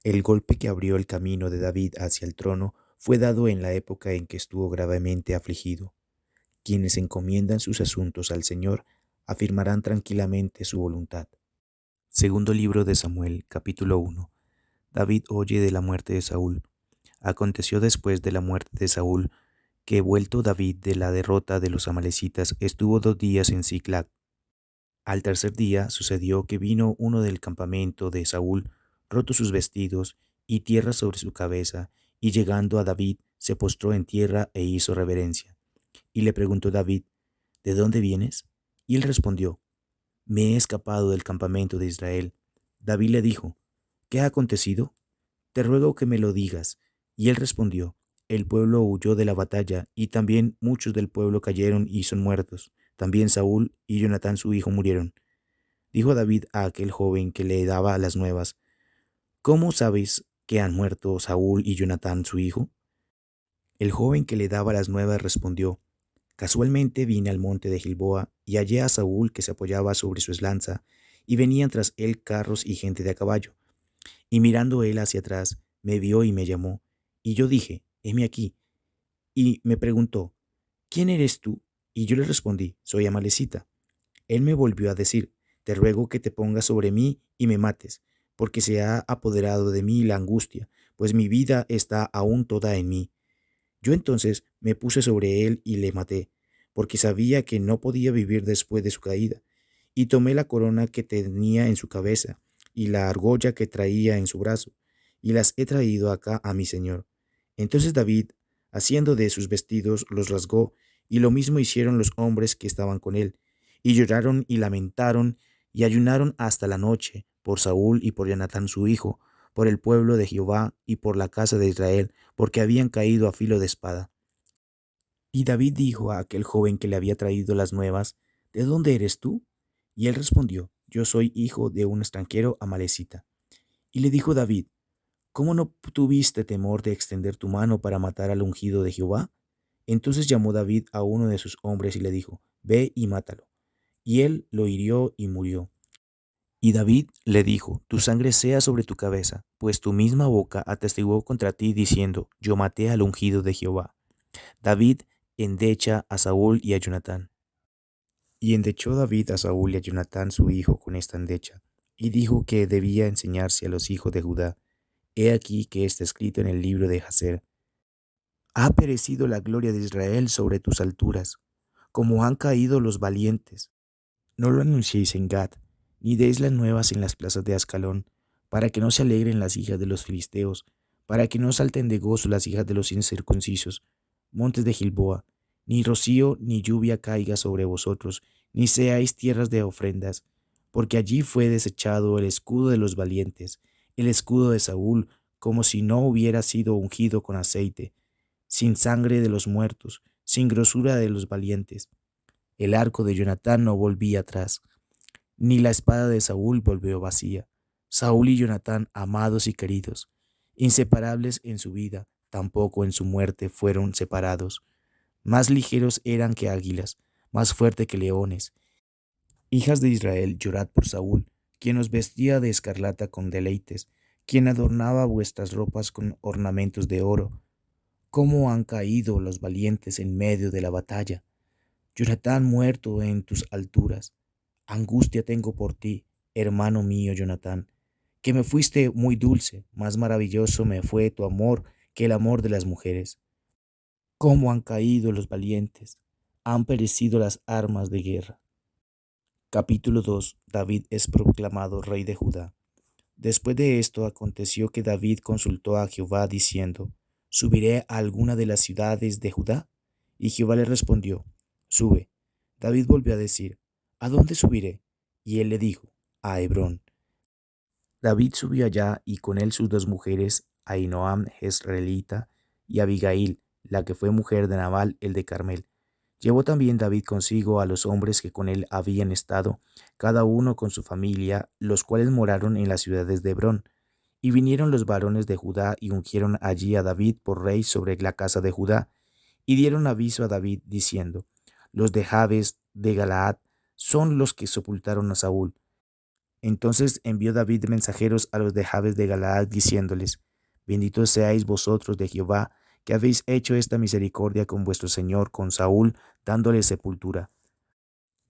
El golpe que abrió el camino de David hacia el trono fue dado en la época en que estuvo gravemente afligido. Quienes encomiendan sus asuntos al Señor afirmarán tranquilamente su voluntad. Segundo libro de Samuel, capítulo 1. David oye de la muerte de Saúl. Aconteció después de la muerte de Saúl que, vuelto David de la derrota de los amalecitas, estuvo 2 días en Siclag. Al tercer día sucedió que vino uno del campamento de Saúl, roto sus vestidos y tierra sobre su cabeza, y llegando a David se postró en tierra e hizo reverencia. Y le preguntó David: ¿De dónde vienes? Y él respondió: Me he escapado del campamento de Israel. David le dijo: ¿Qué ha acontecido? Te ruego que me lo digas. Y él respondió: El pueblo huyó de la batalla, y también muchos del pueblo cayeron y son muertos. También Saúl y Jonatán su hijo murieron. Dijo David a aquel joven que le daba las nuevas: ¿Cómo sabes que han muerto Saúl y Jonatán su hijo? El joven que le daba las nuevas respondió: Casualmente vine al monte de Gilboa y hallé a Saúl que se apoyaba sobre su lanza, y venían tras él carros y gente de a caballo. Y mirando él hacia atrás, me vio y me llamó. Y yo dije: Heme aquí. Y me preguntó: ¿Quién eres tú? Y yo le respondí: Soy Amalecita. Él me volvió a decir: Te ruego que te pongas sobre mí y me mates, porque se ha apoderado de mí la angustia, pues mi vida está aún toda en mí. Yo entonces me puse sobre él y le maté, porque sabía que no podía vivir después de su caída. Y tomé la corona que tenía en su cabeza y la argolla que traía en su brazo, y las he traído acá a mi señor. Entonces David, haciendo de sus vestidos, los rasgó, y lo mismo hicieron los hombres que estaban con él, y lloraron y lamentaron, y ayunaron hasta la noche, por Saúl y por Jonatán su hijo, por el pueblo de Jehová y por la casa de Israel, porque habían caído a filo de espada. Y David dijo a aquel joven que le había traído las nuevas: ¿De dónde eres tú? Y él respondió: Yo soy hijo de un extranjero amalecita. Y le dijo David: ¿Cómo no tuviste temor de extender tu mano para matar al ungido de Jehová? Entonces llamó David a uno de sus hombres y le dijo: Ve y mátalo. Y él lo hirió y murió. Y David le dijo: Tu sangre sea sobre tu cabeza, pues tu misma boca atestiguó contra ti diciendo: Yo maté al ungido de Jehová. David endecha a Saúl y a Jonatán. Y endechó David a Saúl y a Jonatán su hijo con esta endecha, y dijo que debía enseñarse a los hijos de Judá. He aquí que está escrito en el libro de Jaser: Ha perecido la gloria de Israel sobre tus alturas, como han caído los valientes. No lo anunciéis en Gad, ni deis las nuevas en las plazas de Ascalón, para que no se alegren las hijas de los filisteos, para que no salten de gozo las hijas de los incircuncisos. Montes de Gilboa, ni rocío ni lluvia caiga sobre vosotros, ni seáis tierras de ofrendas, porque allí fue desechado el escudo de los valientes, el escudo de Saúl, como si no hubiera sido ungido con aceite, sin sangre de los muertos, sin grosura de los valientes. El arco de Jonatán no volvía atrás, ni la espada de Saúl volvió vacía. Saúl y Jonatán, amados y queridos, inseparables en su vida, tampoco en su muerte fueron separados. Más ligeros eran que águilas, más fuertes que leones. Hijas de Israel, llorad por Saúl, quien os vestía de escarlata con deleites, quien adornaba vuestras ropas con ornamentos de oro. ¿Cómo han caído los valientes en medio de la batalla? Jonatán muerto en tus alturas. Angustia tengo por ti, hermano mío Jonatán, que me fuiste muy dulce, más maravilloso me fue tu amor que el amor de las mujeres. ¿Cómo han caído los valientes? Han perecido las armas de guerra. Capítulo 2. David es proclamado rey de Judá. Después de esto aconteció que David consultó a Jehová diciendo: ¿Subiré a alguna de las ciudades de Judá? Y Jehová le respondió: Sube. David volvió a decir: ¿A dónde subiré? Y él le dijo: A Hebrón. David subió allá y con él sus 2 mujeres, Ahinoam jezreelita y Abigail, la que fue mujer de Nabal el de Carmel. Llevó también David consigo a los hombres que con él habían estado, cada uno con su familia, los cuales moraron en las ciudades de Hebrón. Y vinieron los varones de Judá y ungieron allí a David por rey sobre la casa de Judá. Y dieron aviso a David diciendo: Los de Jabes de Galaad son los que sepultaron a Saúl. Entonces envió David mensajeros a los de Jabes de Galaad, diciéndoles: Benditos seáis vosotros de Jehová, que habéis hecho esta misericordia con vuestro señor, con Saúl, dándole sepultura.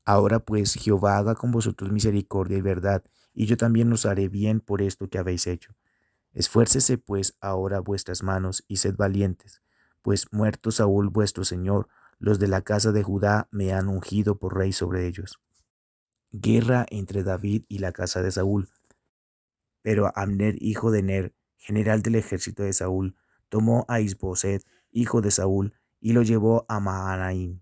Ahora pues Jehová haga con vosotros misericordia y verdad, y yo también os haré bien por esto que habéis hecho. Esfuércese pues ahora vuestras manos y sed valientes, pues muerto Saúl vuestro señor, los de la casa de Judá me han ungido por rey sobre ellos. Guerra entre David y la casa de Saúl. Pero Abner, hijo de Ner, general del ejército de Saúl, tomó a Isboset, hijo de Saúl, y lo llevó a Mahanaim.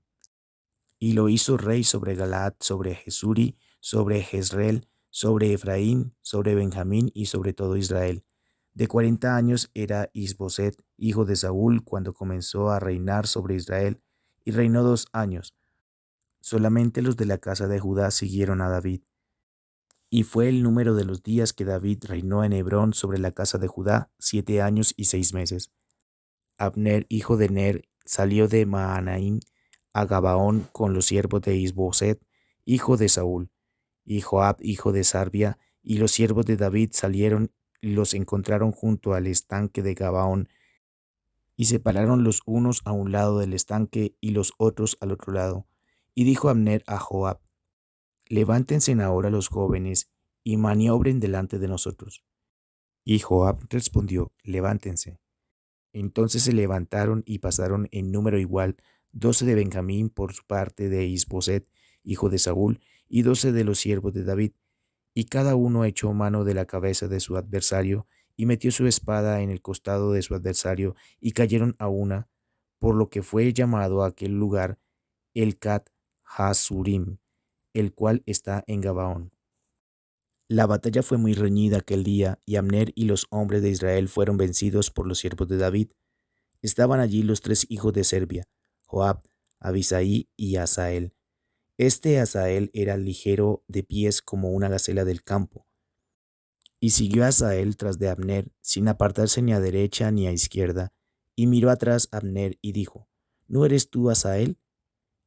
Y lo hizo rey sobre Galaad, sobre Jesuri, sobre Jezreel, sobre Efraín, sobre Benjamín y sobre todo Israel. De 40 años era Isboset, hijo de Saúl, cuando comenzó a reinar sobre Israel, y reinó 2 años. Solamente los de la casa de Judá siguieron a David. Y fue el número de los días que David reinó en Hebrón sobre la casa de Judá, 7 años y 6 meses. Abner, hijo de Ner, salió de Mahanaim a Gabaón con los siervos de Isboset, hijo de Saúl, y Joab, hijo de Sarbia, y los siervos de David salieron y los encontraron junto al estanque de Gabaón, y se pararon los unos a un lado del estanque y los otros al otro lado. Y dijo Abner a Joab: Levántense ahora los jóvenes y maniobren delante de nosotros. Y Joab respondió: Levántense. Entonces se levantaron y pasaron en número igual 12 de Benjamín por su parte de Isboset, hijo de Saúl, y 12 de los siervos de David. Y cada uno echó mano de la cabeza de su adversario, y metió su espada en el costado de su adversario, y cayeron a una, por lo que fue llamado a aquel lugar el Cat Hasurim, el cual está en Gabaón. La batalla fue muy reñida aquel día, y Abner y los hombres de Israel fueron vencidos por los siervos de David. Estaban allí los 3 hijos de Serbia, Joab, Abisai y Asael. Este Asael era ligero de pies como una gacela del campo. Y siguió Asael tras de Abner, sin apartarse ni a derecha ni a izquierda, y miró atrás Abner y dijo: ¿No eres tú Asael?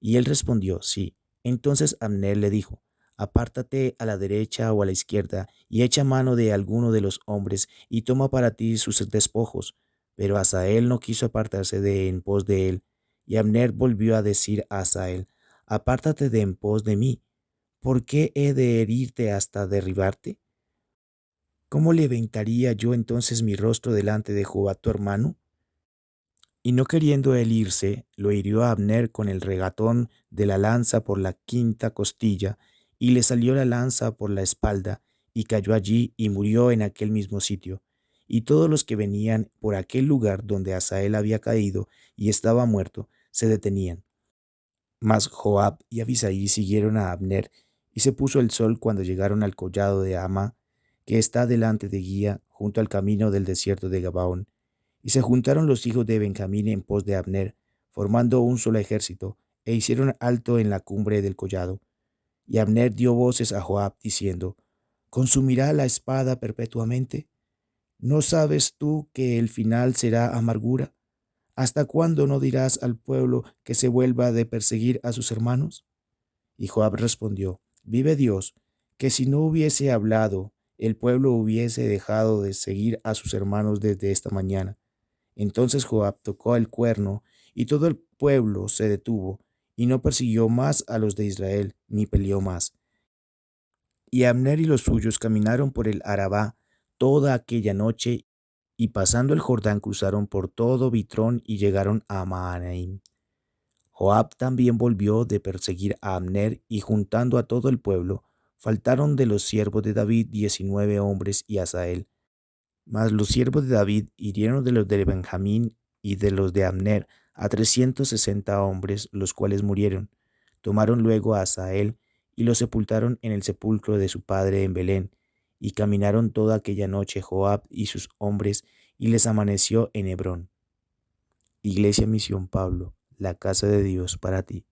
Y él respondió: Sí. Entonces Abner le dijo: Apártate a la derecha o a la izquierda, y echa mano de alguno de los hombres, y toma para ti sus despojos. Pero Asael no quiso apartarse de en pos de él. Y Abner volvió a decir a Asael: Apártate de en pos de mí. ¿Por qué he de herirte hasta derribarte? ¿Cómo levantaría yo entonces mi rostro delante de Jehová tu hermano? Y no queriendo él irse, lo hirió a Abner con el regatón de la lanza por la quinta costilla, y le salió la lanza por la espalda, y cayó allí y murió en aquel mismo sitio. Y todos los que venían por aquel lugar donde Asael había caído y estaba muerto, se detenían. Mas Joab y Abisai siguieron a Abner, y se puso el sol cuando llegaron al collado de Ama, que está delante de Guía, junto al camino del desierto de Gabaón. Y se juntaron los hijos de Benjamín en pos de Abner, formando un solo ejército, e hicieron alto en la cumbre del collado. Y Abner dio voces a Joab, diciendo: ¿Consumirá la espada perpetuamente? ¿No sabes tú que el final será amargura? ¿Hasta cuándo no dirás al pueblo que se vuelva de perseguir a sus hermanos? Y Joab respondió: Vive Dios, que si no hubiese hablado, el pueblo hubiese dejado de seguir a sus hermanos desde esta mañana. Entonces Joab tocó el cuerno, y todo el pueblo se detuvo, y no persiguió más a los de Israel, ni peleó más. Y Abner y los suyos caminaron por el Arabá toda aquella noche, y pasando el Jordán cruzaron por todo Bitrón y llegaron a Mahanaim. Joab también volvió de perseguir a Abner, y juntando a todo el pueblo, faltaron de los siervos de David 19 hombres y Asael. Mas los siervos de David hirieron de los de Benjamín y de los de Abner a 360 hombres, los cuales murieron. Tomaron luego a Asael y lo sepultaron en el sepulcro de su padre en Belén. Y caminaron toda aquella noche Joab y sus hombres, y les amaneció en Hebrón. Iglesia Misión Pablo, la casa de Dios para ti.